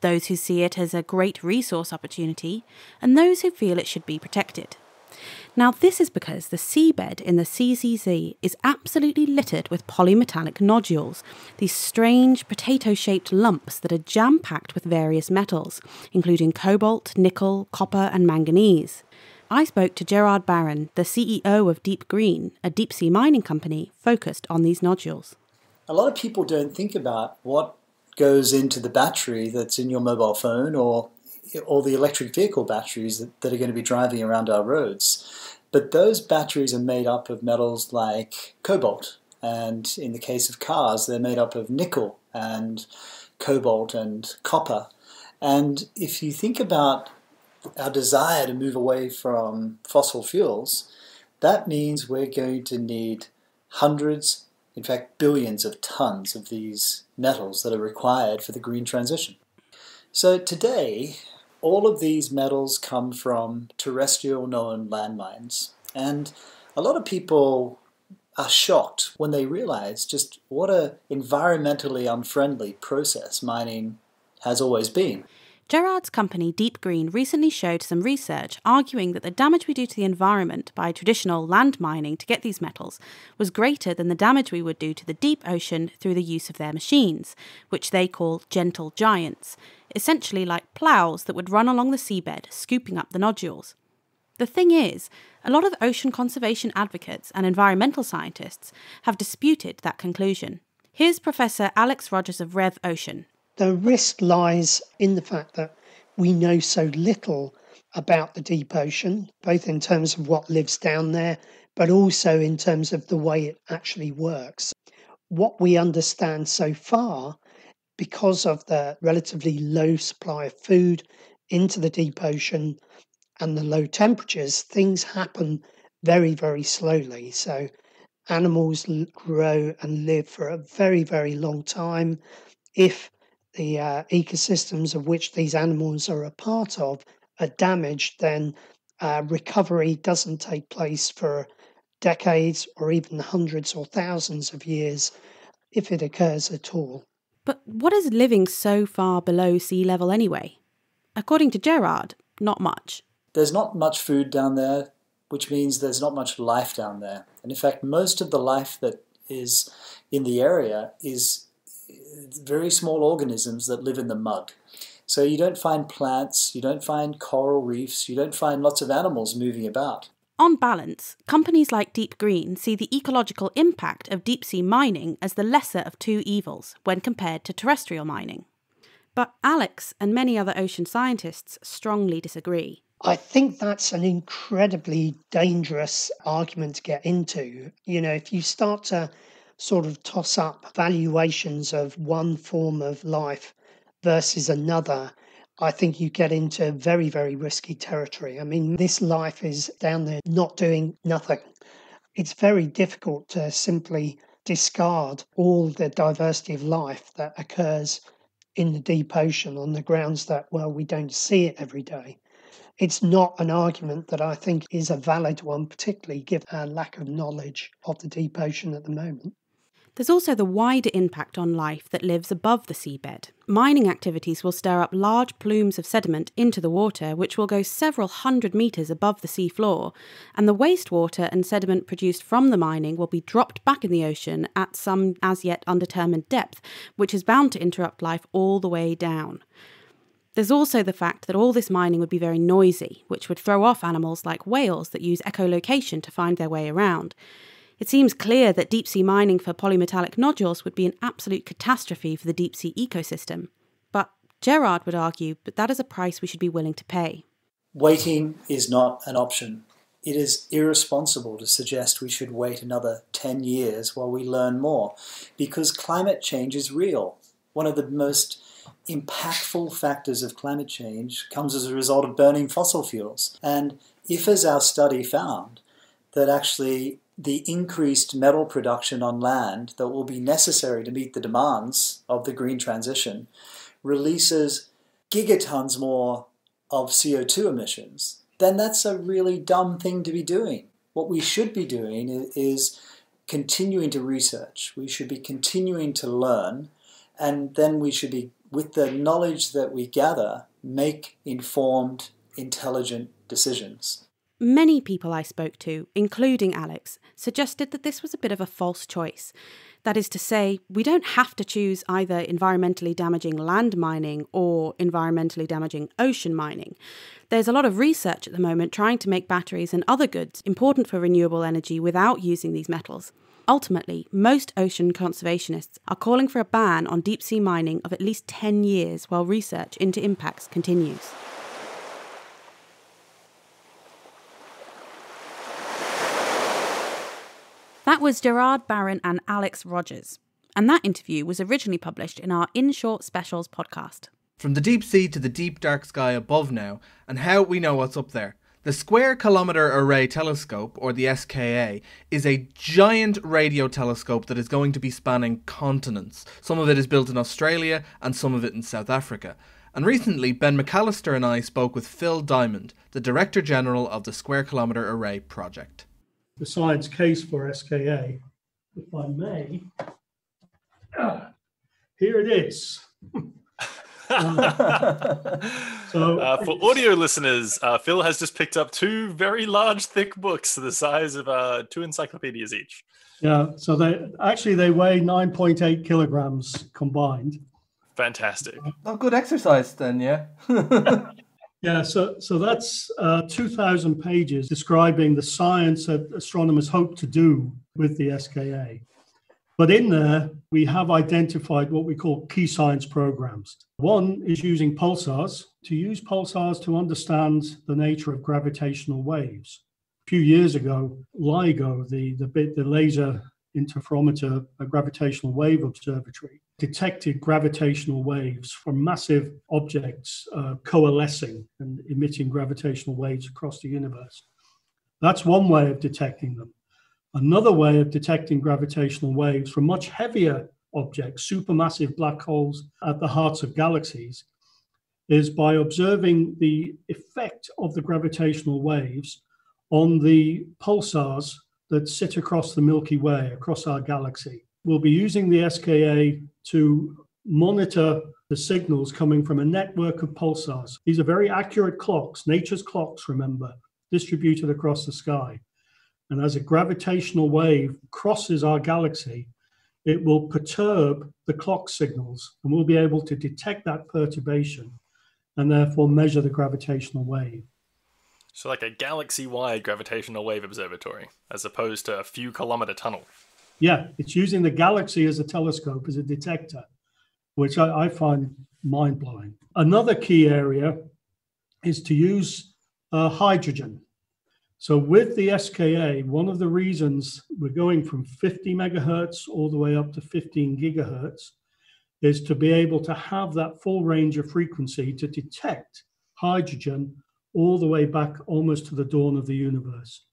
those who see it as a great resource opportunity, and those who feel it should be protected. Now, this is because the seabed in the CCZ is absolutely littered with polymetallic nodules, these strange potato-shaped lumps that are jam-packed with various metals, including cobalt, nickel, copper and manganese. I spoke to Gerard Barron, the CEO of Deep Green, a deep-sea mining company focused on these nodules. A lot of people don't think about what goes into the battery that's in your mobile phone or the electric vehicle batteries that are going to be driving around our roads. But those batteries are made up of metals like cobalt, and in the case of cars, they're made up of nickel and cobalt and copper. And if you think about our desire to move away from fossil fuels, that means we're going to need hundreds, in fact billions of tons of these metals that are required for the green transition. So today, all of these metals come from terrestrial known landmines. And a lot of people are shocked when they realize just what an environmentally unfriendly process mining has always been. Gerard's company Deep Green recently showed some research arguing that the damage we do to the environment by traditional land mining to get these metals was greater than the damage we would do to the deep ocean through the use of their machines, which they call gentle giants, essentially like ploughs that would run along the seabed, scooping up the nodules. The thing is, a lot of ocean conservation advocates and environmental scientists have disputed that conclusion. Here's Professor Alex Rogers of Rev Ocean. The risk lies in the fact that we know so little about the deep ocean, both in terms of what lives down there, but also in terms of the way it actually works. What we understand so far, because of the relatively low supply of food into the deep ocean and the low temperatures, things happen very, very slowly. So animals grow and live for a very, very long time. If the ecosystems of which these animals are a part of are damaged, then recovery doesn't take place for decades or even hundreds or thousands of years, if it occurs at all. But what is living so far below sea level anyway? According to Gerard, not much. There's not much food down there, which means there's not much life down there. And in fact, most of the life that is in the area is very small organisms that live in the mud. So you don't find plants, you don't find coral reefs, you don't find lots of animals moving about. On balance, companies like Deep Green see the ecological impact of deep-sea mining as the lesser of two evils when compared to terrestrial mining. But Alex and many other ocean scientists strongly disagree. I think that's an incredibly dangerous argument to get into. You know, if you start to sort of toss up valuations of one form of life versus another, I think you get into very, very risky territory. I mean, this life is down there not doing nothing. It's very difficult to simply discard all the diversity of life that occurs in the deep ocean on the grounds that, well, we don't see it every day. It's not an argument that I think is a valid one, particularly given our lack of knowledge of the deep ocean at the moment. There's also the wider impact on life that lives above the seabed. Mining activities will stir up large plumes of sediment into the water, which will go several hundred metres above the sea floor, and the wastewater and sediment produced from the mining will be dropped back in the ocean at some as yet undetermined depth, which is bound to interrupt life all the way down. There's also the fact that all this mining would be very noisy, which would throw off animals like whales that use echolocation to find their way around. It seems clear that deep-sea mining for polymetallic nodules would be an absolute catastrophe for the deep-sea ecosystem. But Gerard would argue that is a price we should be willing to pay. Waiting is not an option. It is irresponsible to suggest we should wait another 10 years while we learn more, because climate change is real. One of the most impactful factors of climate change comes as a result of burning fossil fuels. And if, as our study found, that actually the increased metal production on land that will be necessary to meet the demands of the green transition releases gigatons more of CO2 emissions, then that's a really dumb thing to be doing. What we should be doing is continuing to research. We should be continuing to learn, and then we should be, with the knowledge that we gather, make informed, intelligent decisions. Many people I spoke to, including Alex, suggested that this was a bit of a false choice. That is to say, we don't have to choose either environmentally damaging land mining or environmentally damaging ocean mining. There's a lot of research at the moment trying to make batteries and other goods important for renewable energy without using these metals. Ultimately, most ocean conservationists are calling for a ban on deep-sea mining of at least 10 years while research into impacts continues. That was Gerard Barron and Alex Rogers, and that interview was originally published in our In Short Specials podcast. From the deep sea to the deep dark sky above now, and how we know what's up there. The Square Kilometre Array Telescope, or the SKA, is a giant radio telescope that is going to be spanning continents. Some of it is built in Australia and some of it in South Africa. And recently, Ben McAllister and I spoke with Phil Diamond, the Director General of the Square Kilometre Array project. The science case for SKA, if I may. Here it is. For audio listeners, Phil has just picked up 2 very large, thick books the size of 2 encyclopedias each. Yeah, so they weigh 9.8 kilograms combined. Fantastic. Oh, good exercise then, yeah. Yeah, so that's 2,000 pages describing the science that astronomers hope to do with the SKA. But in there, we have identified what we call key science programs. One is using pulsars, to use pulsars to understand the nature of gravitational waves. A few years ago, LIGO, the Laser Interferometer Gravitational Wave Observatory, detected gravitational waves from massive objects coalescing and emitting gravitational waves across the universe. That's one way of detecting them. Another way of detecting gravitational waves from much heavier objects, supermassive black holes at the hearts of galaxies, is by observing the effect of the gravitational waves on the pulsars that sit across the Milky Way, across our galaxy. We'll be using the SKA to monitor the signals coming from a network of pulsars. These are very accurate clocks, nature's clocks, remember, distributed across the sky. And as a gravitational wave crosses our galaxy, it will perturb the clock signals, and we'll be able to detect that perturbation and therefore measure the gravitational wave. So like a galaxy-wide gravitational wave observatory, as opposed to a few kilometer tunnel. Yeah, it's using the galaxy as a telescope, as a detector, which I find mind-blowing. Another key area is to use hydrogen. So with the SKA, one of the reasons we're going from 50 megahertz all the way up to 15 gigahertz is to be able to have that full range of frequency to detect hydrogen all the way back almost to the dawn of the universe.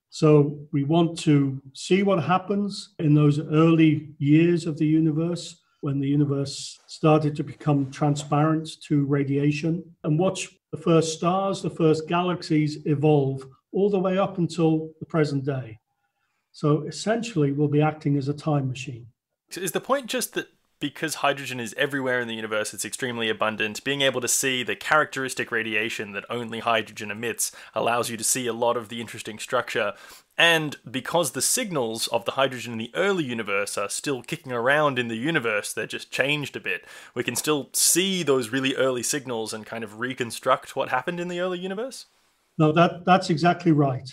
So we want to see what happens in those early years of the universe, when the universe started to become transparent to radiation, and watch the first stars, the first galaxies evolve all the way up until the present day. So essentially, we'll be acting as a time machine. So is the point just that because hydrogen is everywhere in the universe, it's extremely abundant, being able to see the characteristic radiation that only hydrogen emits allows you to see a lot of the interesting structure? And because the signals of the hydrogen in the early universe are still kicking around in the universe, they're just changed a bit, we can still see those really early signals and kind of reconstruct what happened in the early universe? No, that's exactly right.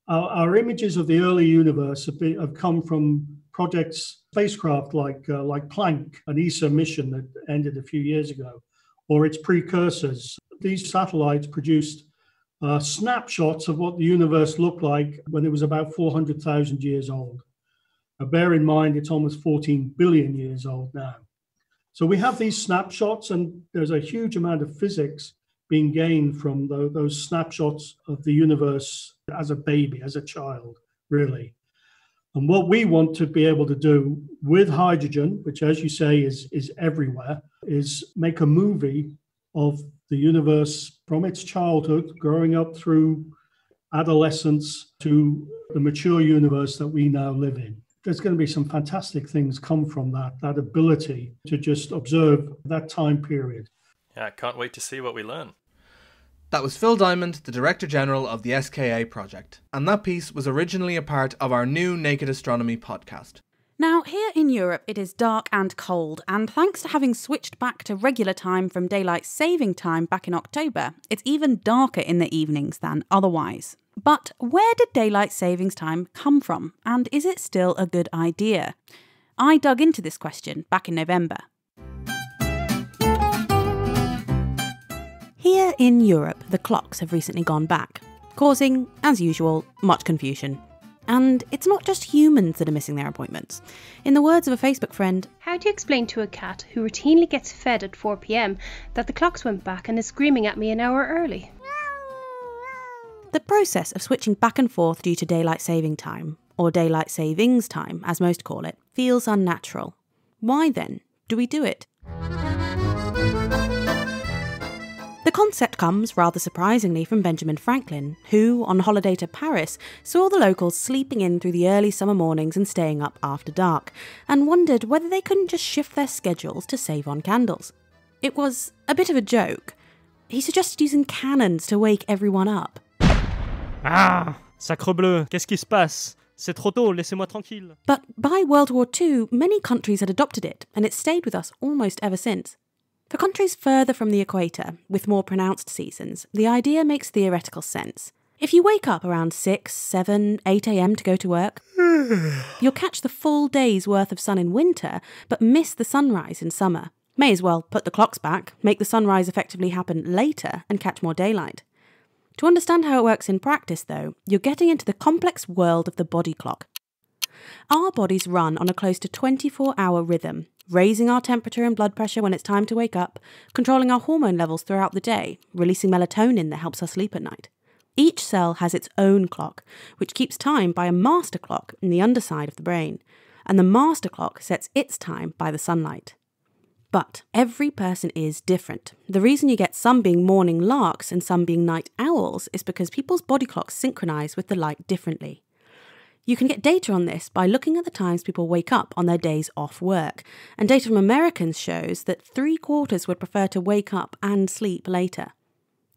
Our images of the early universe have come from projects, spacecraft like Planck, an ESA mission that ended a few years ago, or its precursors. These satellites produced snapshots of what the universe looked like when it was about 400,000 years old. Now, bear in mind, it's almost 14 billion years old now. So we have these snapshots, and there's a huge amount of physics being gained from those snapshots of the universe as a baby, as a child, really. And what we want to be able to do with hydrogen, which, as you say, is everywhere, is make a movie of the universe from its childhood, growing up through adolescence to the mature universe that we now live in. There's going to be some fantastic things come from that ability to just observe that time period. Yeah, I can't wait to see what we learn. That was Phil Diamond, the Director General of the SKA project, and that piece was originally a part of our new Naked Astronomy podcast. Now, here in Europe, it is dark and cold, and thanks to having switched back to regular time from daylight saving time back in October, it's even darker in the evenings than otherwise. But where did daylight savings time come from, and is it still a good idea? I dug into this question back in November. Here in Europe, the clocks have recently gone back, causing, as usual, much confusion. And it's not just humans that are missing their appointments. In the words of a Facebook friend, how do you explain to a cat who routinely gets fed at 4 p.m. that the clocks went back and is screaming at me an hour early? The process of switching back and forth due to daylight saving time, or daylight savings time, as most call it, feels unnatural. Why then do we do it? The concept comes, rather surprisingly, from Benjamin Franklin, who, on holiday to Paris, saw the locals sleeping in through the early summer mornings and staying up after dark, and wondered whether they couldn't just shift their schedules to save on candles. It was a bit of a joke. He suggested using cannons to wake everyone up. Ah, sacrebleu, qu'est-ce qui se passe? C'est trop tôt, laissez-moi tranquille. But by World War II, many countries had adopted it, and it's stayed with us almost ever since. For countries further from the equator, with more pronounced seasons, the idea makes theoretical sense. If you wake up around 6, 7, 8 a.m. to go to work, you'll catch the full day's worth of sun in winter, but miss the sunrise in summer. May as well put the clocks back, make the sunrise effectively happen later, and catch more daylight. To understand how it works in practice, though, you're getting into the complex world of the body clock. Our bodies run on a close to 24-hour rhythm, raising our temperature and blood pressure when it's time to wake up, controlling our hormone levels throughout the day, releasing melatonin that helps us sleep at night. Each cell has its own clock, which keeps time by a master clock in the underside of the brain, and the master clock sets its time by the sunlight. But every person is different. The reason you get some being morning larks and some being night owls is because people's body clocks synchronize with the light differently. You can get data on this by looking at the times people wake up on their days off work, and data from Americans shows that 3/4 would prefer to wake up and sleep later.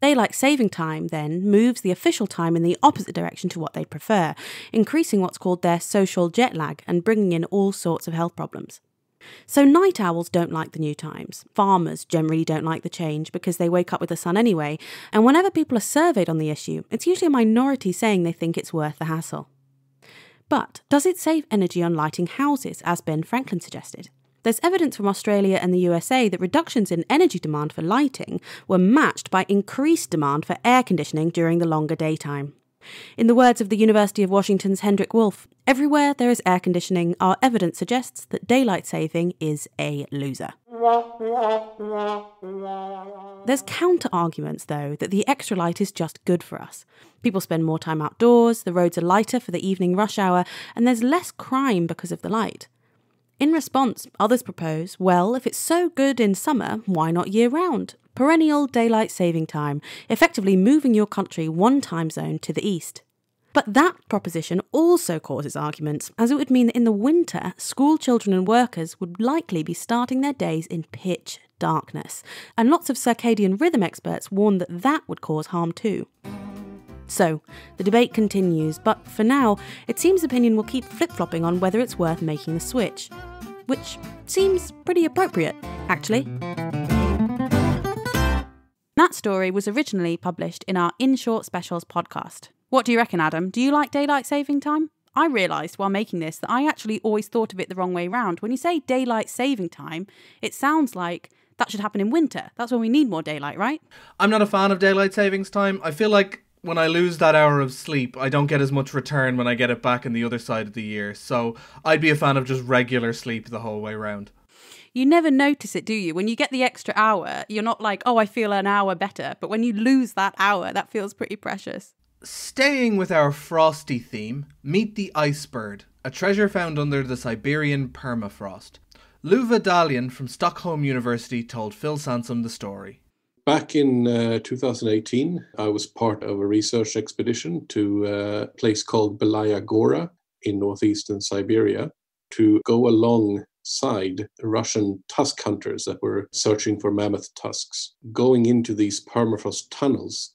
Daylight saving time then moves the official time in the opposite direction to what they'd prefer, increasing what's called their social jet lag and bringing in all sorts of health problems. So night owls don't like the new times. Farmers generally don't like the change because they wake up with the sun anyway, and whenever people are surveyed on the issue, it's usually a minority saying they think it's worth the hassle. But does it save energy on lighting houses, as Ben Franklin suggested? There's evidence from Australia and the USA that reductions in energy demand for lighting were matched by increased demand for air conditioning during the longer daytime. In the words of the University of Washington's Hendrik Wolf, everywhere there is air conditioning, our evidence suggests that daylight saving is a loser. There's counter-arguments, though, that the extra light is just good for us. People spend more time outdoors, the roads are lighter for the evening rush hour, and there's less crime because of the light. In response, others propose, well, if it's so good in summer, why not year-round? Perennial daylight saving time, effectively moving your country one time zone to the east. But that proposition also causes arguments, as it would mean that in the winter, school children and workers would likely be starting their days in pitch darkness, and lots of circadian rhythm experts warn that that would cause harm too. So, the debate continues, but for now, it seems opinion will keep flip-flopping on whether it's worth making the switch. Which seems pretty appropriate, actually. That story was originally published in our In Short Specials podcast. What do you reckon, Adam? Do you like daylight saving time? I realised while making this that I actually always thought of it the wrong way round. When you say daylight saving time, it sounds like that should happen in winter. That's when we need more daylight, right? I'm not a fan of daylight savings time. I feel like when I lose that hour of sleep, I don't get as much return when I get it back in the other side of the year. So I'd be a fan of just regular sleep the whole way round. You never notice it, do you? When you get the extra hour, you're not like, oh, I feel an hour better. But when you lose that hour, that feels pretty precious. Staying with our frosty theme, meet the ice bird, a treasure found under the Siberian permafrost. Luva Dalian from Stockholm University told Phil Sansom the story. Back in 2018, I was part of a research expedition to a place called Belaya Gora in northeastern Siberia to go alongside Russian tusk hunters that were searching for mammoth tusks, going into these permafrost tunnels.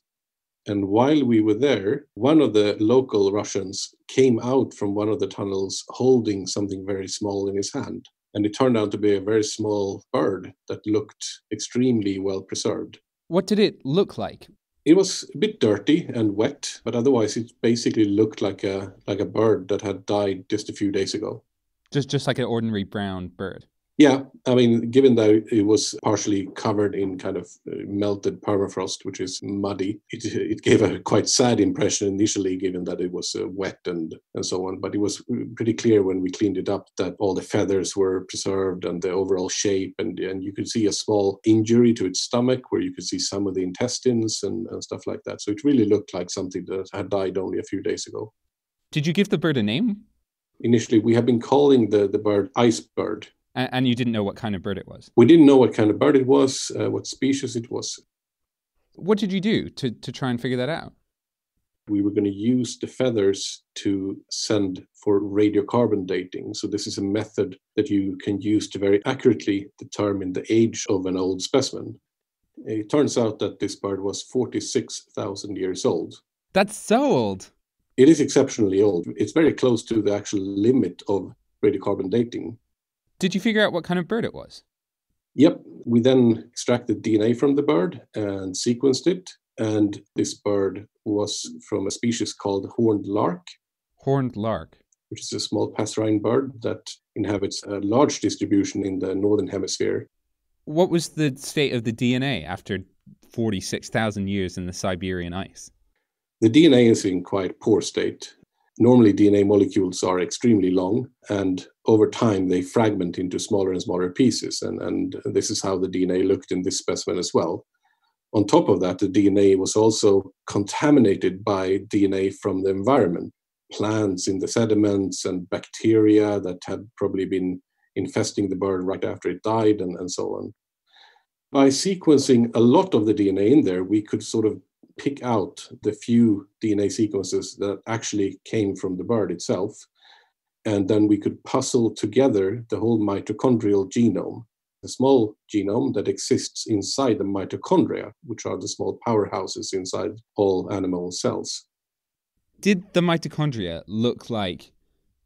And while we were there, one of the local Russians came out from one of the tunnels holding something very small in his hand. And it turned out to be a very small bird that looked extremely well preserved. What did it look like? It was a bit dirty and wet, but otherwise it basically looked like a bird that had died just a few days ago. Just like an ordinary brown bird? Yeah, I mean, given that it was partially covered in kind of melted permafrost, which is muddy, it gave a quite sad impression initially, given that it was wet and so on. But it was pretty clear when we cleaned it up that all the feathers were preserved and the overall shape, and you could see a small injury to its stomach where you could see some of the intestines and stuff like that. So it really looked like something that had died only a few days ago. Did you give the bird a name? Initially, we have been calling the bird ice bird. And you didn't know what kind of bird it was? We didn't know what kind of bird it was, what species it was. What did you do to try and figure that out? We were going to use the feathers to send for radiocarbon dating. So this is a method that you can use to very accurately determine the age of an old specimen. It turns out that this bird was 46,000 years old. That's so old. It is exceptionally old. It's very close to the actual limit of radiocarbon dating. Did you figure out what kind of bird it was? Yep. We then extracted DNA from the bird and sequenced it. And this bird was from a species called horned lark. Horned lark? Which is a small passerine bird that inhabits a large distribution in the northern hemisphere. What was the state of the DNA after 46,000 years in the Siberian ice? The DNA is in quite poor state. Normally, DNA molecules are extremely long, and over time they fragment into smaller and smaller pieces. And this is how the DNA looked in this specimen as well. On top of that, the DNA was also contaminated by DNA from the environment, plants in the sediments and bacteria that had probably been infesting the bird right after it died, and so on. By sequencing a lot of the DNA in there, we could sort of pick out the few DNA sequences that actually came from the bird itself. And then we could puzzle together the whole mitochondrial genome, a small genome that exists inside the mitochondria, which are the small powerhouses inside all animal cells. Did the mitochondria look like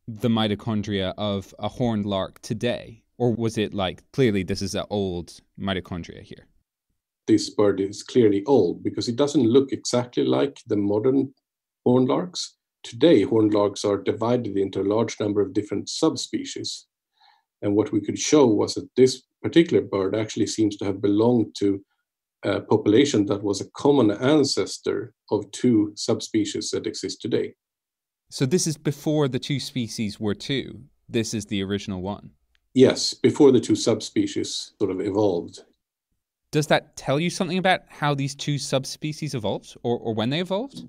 the mitochondria of a horned lark today? Or was it like, clearly this is an old mitochondria here? This bird is clearly old because it doesn't look exactly like the modern horned larks. Today, horned larks are divided into a large number of different subspecies. And what we could show was that this particular bird actually seems to have belonged to a population that was a common ancestor of two subspecies that exist today. So this is before the two species were two. This is the original one. Yes, before the two subspecies sort of evolved. Does that tell you something about how these two subspecies evolved or when they evolved?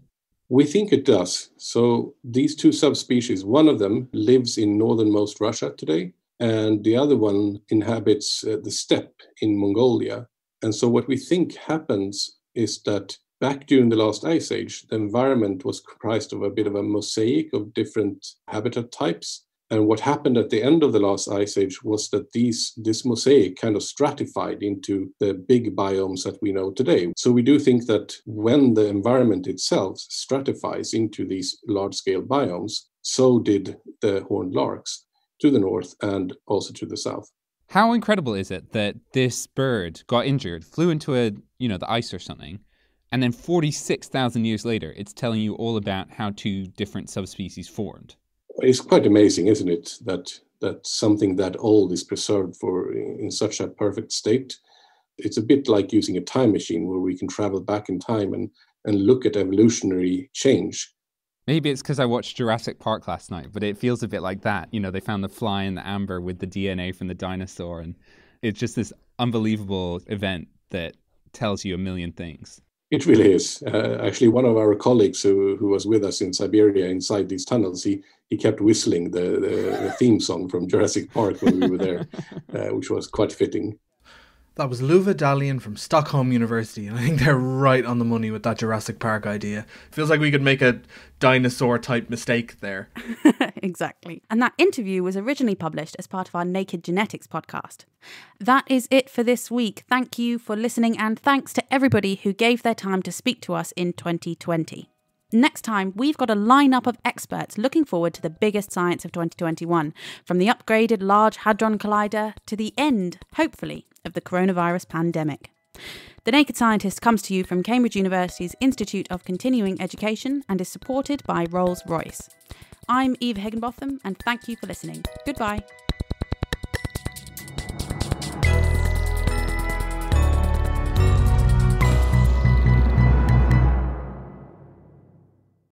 We think it does. So these two subspecies, one of them lives in northernmost Russia today, and the other one inhabits the steppe in Mongolia. And so what we think happens is that back during the last ice age, the environment was comprised of a bit of a mosaic of different habitat types. And what happened at the end of the last ice age was that this mosaic kind of stratified into the big biomes that we know today. So we do think that when the environment itself stratifies into these large-scale biomes, so did the horned larks to the north and also to the south. How incredible is it that this bird got injured, flew into the ice or something, and then 46,000 years later, it's telling you all about how two different subspecies formed? It's quite amazing, isn't it, that something that old is preserved in such a perfect state. It's a bit like using a time machine where we can travel back in time and look at evolutionary change. Maybe it's because I watched Jurassic Park last night, but it feels a bit like that. You know, they found the fly in the amber with the DNA from the dinosaur, and it's just this unbelievable event that tells you a million things. It really is. Actually, one of our colleagues who was with us in Siberia inside these tunnels, he kept whistling the theme song from Jurassic Park when we were there, which was quite fitting. That was Luva Dalian from Stockholm University, and I think they're right on the money with that Jurassic Park idea. Feels like we could make a dinosaur-type mistake there. Exactly. And that interview was originally published as part of our Naked Genetics podcast. That is it for this week. Thank you for listening, and thanks to everybody who gave their time to speak to us in 2020. Next time, we've got a lineup of experts looking forward to the biggest science of 2021, from the upgraded Large Hadron Collider to the end, hopefully, of the coronavirus pandemic. The Naked Scientist comes to you from Cambridge University's Institute of Continuing Education and is supported by Rolls-Royce. I'm Eva Higginbotham, and thank you for listening. Goodbye.